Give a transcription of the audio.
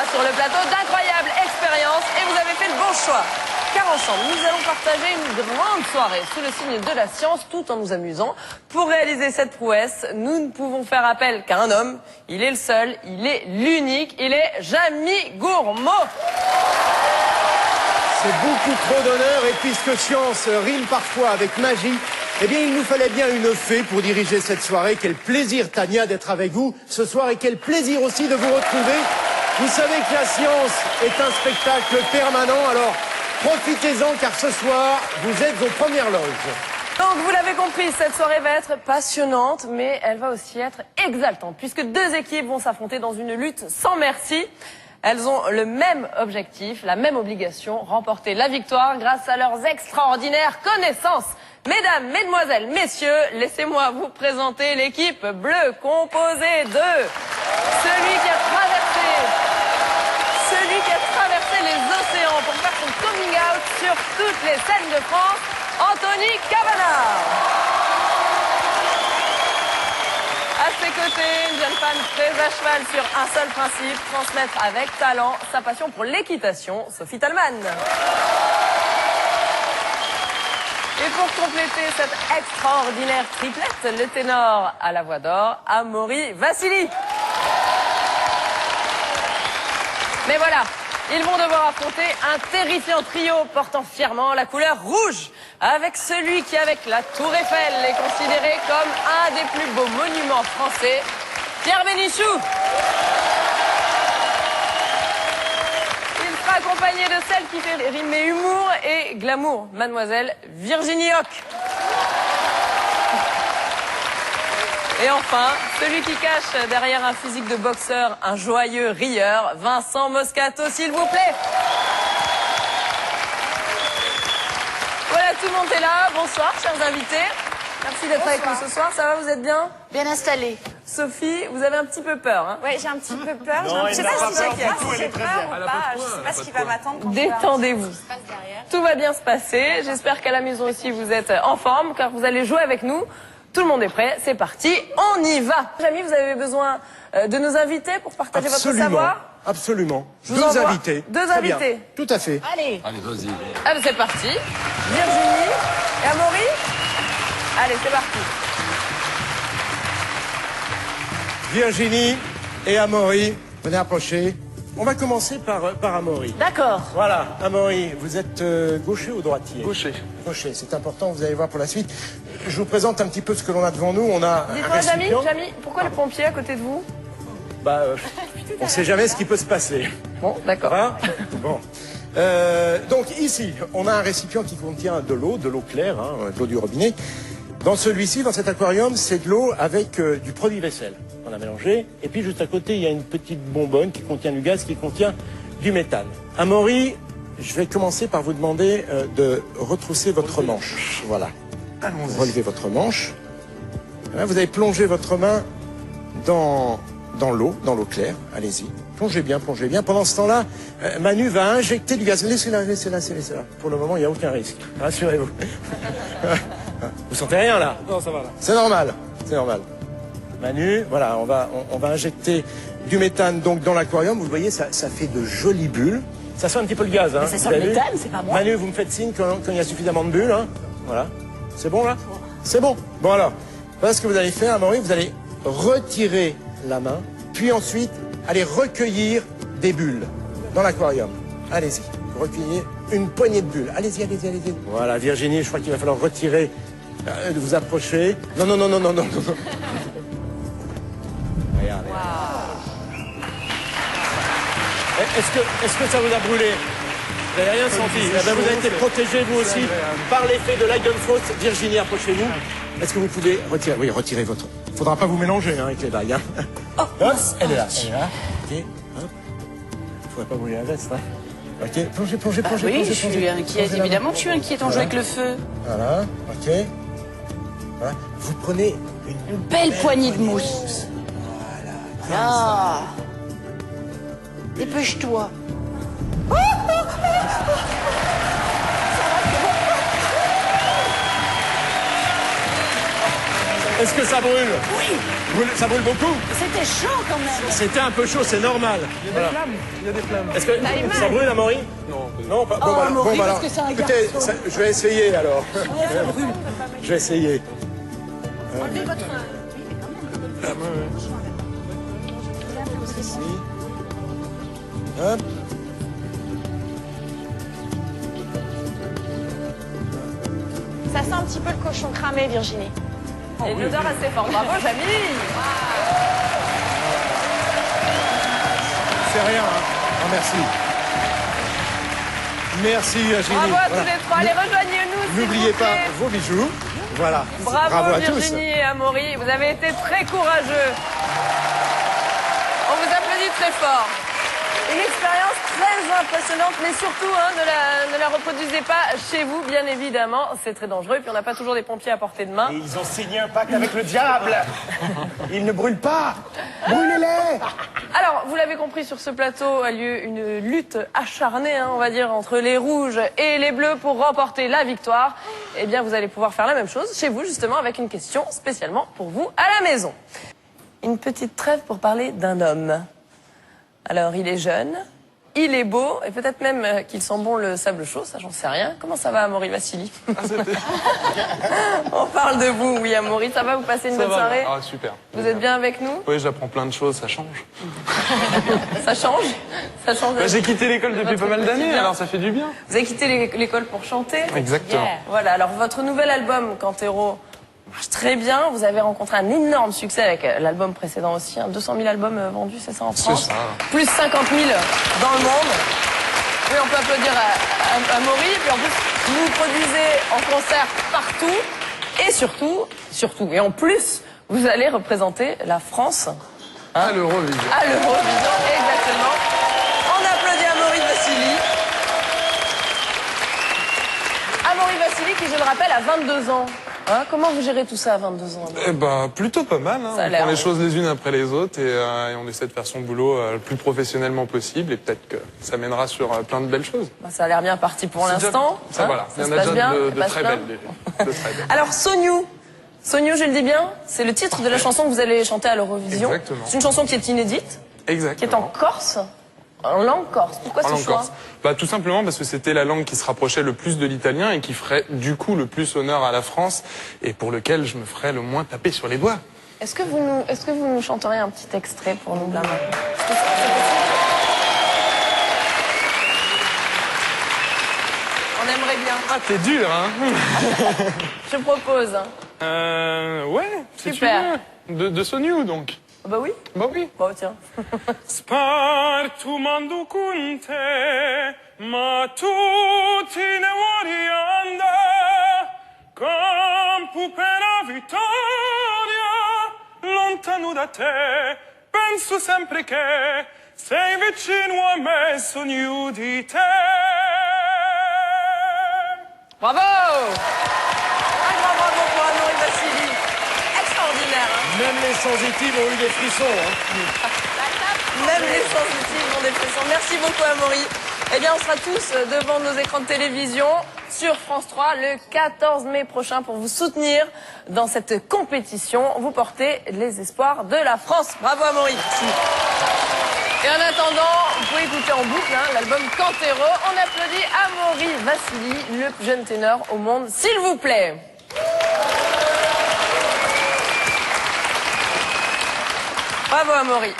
sur le plateau d'incroyables expériences et vous avez fait le bon choix. Car ensemble, nous allons partager une grande soirée sous le signe de la science tout en nous amusant. Pour réaliser cette prouesse, nous ne pouvons faire appel qu'à un homme. Il est le seul, il est l'unique, il est Jamy Gourmaud. C'est beaucoup trop d'honneur et puisque science rime parfois avec magie, eh bien il nous fallait bien une fée pour diriger cette soirée. Quel plaisir Tania d'être avec vous ce soir et quel plaisir aussi de vous retrouver. Vous savez que la science est un spectacle permanent, alors profitez-en car ce soir vous êtes aux premières loges. Donc vous l'avez compris, cette soirée va être passionnante, mais elle va aussi être exaltante, puisque deux équipes vont s'affronter dans une lutte sans merci. Elles ont le même objectif, la même obligation, remporter la victoire grâce à leurs extraordinaires connaissances. Mesdames, mesdemoiselles, messieurs, laissez-moi vous présenter l'équipe bleue composée de celui qui a traversé les océans pour faire son coming out sur toutes les scènes de France, Anthony Cavana. À ses côtés, une jeune femme très à cheval sur un seul principe, transmettre avec talent sa passion pour l'équitation, Sophie Thalmann. Et pour compléter cette extraordinaire triplette, le ténor à la voix d'or, Amaury Vassili. Mais voilà, ils vont devoir affronter un terrifiant trio portant fièrement la couleur rouge, avec celui qui, avec la Tour Eiffel, est considéré comme un des plus beaux monuments français, Pierre Bénichou. Il sera accompagné de celle qui fait rimer humour et glamour, mademoiselle Virginie Hoc. Et enfin, celui qui cache derrière un physique de boxeur un joyeux rieur, Vincent Moscato, s'il vous plaît. Voilà, tout le monde est là. Bonsoir, chers invités. Merci d'être avec nous ce soir. Ça va, vous êtes bien? Bien installé. Sophie, vous avez un petit peu peur, hein? Oui, j'ai un petit peu peur. Non, Je sais pas si j'ai peur ou pas. Je sais pas ce qui va m'attendre. Détendez-vous. Tout va bien se passer. J'espère qu'à la maison aussi, vous êtes en forme, car vous allez jouer avec nous. Tout le monde est prêt, c'est parti, on y va. Jamy, vous avez besoin de nos invités pour partager votre savoir? Absolument. Je vous envoie deux invités. Tout à fait. Allez. Allez, vas-y. Ah, c'est parti. Virginie et Amaury. Allez, c'est parti. Virginie et Amaury, venez approcher. On va commencer par Amaury. D'accord. Voilà, Amaury, vous êtes gaucher ou droitier? Gaucher. Gaucher, c'est important, vous allez voir pour la suite. Je vous présente un petit peu ce que l'on a devant nous. On a Dites-moi, Jamy, pourquoi le pompier à côté de vous? On ne sait jamais ce qui peut se passer. Bon, d'accord. Hein? Bon. Donc ici, on a un récipient qui contient de l'eau claire, hein, de l'eau du robinet. Dans celui-ci, dans cet aquarium, c'est de l'eau avec du produit vaisselle. On a mélangé. Et puis juste à côté, il y a une petite bonbonne qui contient du gaz, qui contient du méthane. Amaury, je vais commencer par vous demander de retrousser votre manche. Voilà. Relevez votre manche. Voilà, vous allez plonger votre main dans l'eau claire. Allez-y. Plongez bien, plongez bien. Pendant ce temps-là, Manu va injecter du gaz. Laissez-la. Pour le moment, il n'y a aucun risque. Rassurez-vous. Vous sentez rien là? Non, ça va là. C'est normal. Manu, voilà, on va injecter du méthane donc dans l'aquarium. Vous le voyez, ça fait de jolies bulles. Ça sent un petit peu le gaz. Hein. Mais ça sent le méthane, c'est pas moi. Manu, vous me faites signe quand il y a suffisamment de bulles. Hein. Voilà. C'est bon là? C'est bon. Bon alors, voilà ce que vous allez faire, Amaury. Vous allez retirer la main, puis ensuite, allez recueillir des bulles dans l'aquarium. Allez-y. Vous recueillez une poignée de bulles. Allez-y. Voilà, Virginie, je crois qu'il va falloir retirer, de vous approcher. Non. Regardez. Est-ce que ça vous a brûlé? Vous n'avez rien senti? Eh ben, vous avez été protégé, vous aussi, par l'effet de l'Eidenfrost. Virginie, approchez-vous. Est-ce que vous pouvez retirer? Oui, retirez votre... Il ne faudra pas vous mélanger avec les bagues. Hein. Oh, elle est là. Ok. Hop. Il ne faudrait pas brûler la veste. Hein. Ok. Plongez. Oui, je suis inquiète. Évidemment que je suis inquiète. On joue avec le feu. Voilà. Ok. Voilà. Vous prenez Une belle poignée de mousse. Voilà. Ah. Dépêche-toi. Est-ce que ça brûle? Oui. Ça brûle beaucoup? C'était chaud quand même. C'était un peu chaud, c'est normal. Voilà. Il y a des flammes. Est-ce que ça brûle, Amaury? Non. Non, pas. Oh, Bon, voilà. Amaury, Bon, parce que c'est un écoutez, garçon. je vais essayer alors. Ouais, ça brûle. Je vais essayer. Enlevez votre... Ici. Hop. Ça sent un petit peu le cochon cramé, Virginie. Il y a une odeur assez forte. Bravo, Jamie. C'est rien, hein. Oh, merci. Merci, Virginie. Bravo à Voilà. tous les trois. Allez, rejoignez-nous, s'il N'oubliez vous pas plaît. vos bijoux. Voilà. Bravo, à tous. Virginie et Amaury. Vous avez été très courageux. On vous applaudit très fort. Une expérience très impressionnante, mais surtout, ne la reproduisez pas chez vous, bien évidemment. C'est très dangereux. Et puis, on n'a pas toujours des pompiers à portée de main. Et ils ont signé un pacte avec le diable. Ils ne brûlent pas. Brûlez-les. Alors, vous l'avez compris, sur ce plateau a lieu une lutte acharnée, on va dire, entre les rouges et les bleus pour remporter la victoire. Eh bien, vous allez pouvoir faire la même chose chez vous, justement, avec une question spécialement pour vous à la maison. Une petite trêve pour parler d'un homme. Alors, il est jeune, il est beau, et peut-être même qu'il sent bon le sable chaud, ça j'en sais rien. Comment ça va, Amaury Vassili? On parle de vous, oui, Amaury. Ça va, vous passez une bonne soirée? Ah, super. Vous êtes bien avec nous? Oui, j'apprends plein de choses, ça change. Ça change? Ça change. Bah, j'ai quitté l'école depuis pas mal d'années, quotidien. alors ça fait du bien. Vous avez quitté l'école pour chanter? Exactement. Yeah. Voilà, alors votre nouvel album, Cantero, marche très bien. Vous avez rencontré un énorme succès avec l'album précédent aussi. 200 000 albums vendus, c'est ça, en France? C'est ça. Plus 50 000 dans le monde. Oui, on peut applaudir à Amaury. Et puis en plus, vous produisez en concert partout. Et surtout, et en plus, vous allez représenter la France À l'Eurovision. à l'Eurovision, exactement. On applaudit Amaury Vassili. Amaury Vassili qui, je le rappelle, a 22 ans. Hein, comment vous gérez tout ça à 22 ans? Eh ben, plutôt pas mal. Hein. Ça a On l'air, prend les oui. choses les unes après les autres et on essaie de faire son boulot le plus professionnellement possible et peut-être que ça mènera sur plein de belles choses. Bah, ça a l'air bien parti pour C'est déjà- l'instant. Ça, hein, voilà. ça Il se y en a passe déjà bien, de ça passe très bien. belles. De très belles. Alors, Sognou, je le dis bien, c'est le titre de la chanson que vous allez chanter à l'Eurovision. Exactement. C'est une chanson qui est inédite, Exactement. qui est en corse, en langue corse. Pourquoi En ce langue choix? corse. Bah, tout simplement parce que c'était la langue qui se rapprochait le plus de l'italien et qui ferait du coup le plus honneur à la France et pour lequel je me ferais le moins taper sur les doigts. Est-ce que vous nous chanterez un petit extrait pour nous, là, maintenant? Est-ce que c'est possible? On aimerait bien. Ah, t'es dur, hein. Je propose. Ouais, si tu Super. veux. De Sognou, donc. Bah oui. Bah oui. Bon, tiens. Spartu mandu con te, ma tutti ne vuoi andare, campo per la vittoria, lontano da te, penso sempre che sei vicino a me, sogno di te. Bravo! Un grand bravo pour Amaury Vassili. Extraordinaire, hein? Même les sensitives ont eu des frissons. Hein. Même les sensitifs ont des frissons. Merci beaucoup, Amaury. Eh bien, on sera tous devant nos écrans de télévision sur France 3 le 14 mai prochain pour vous soutenir dans cette compétition. Vous portez les espoirs de la France. Bravo, Amaury. Et en attendant, vous pouvez écouter en boucle l'album Cantero. On applaudit Amaury Vassili, le plus jeune ténor au monde, s'il vous plaît. Bravo, Amaury.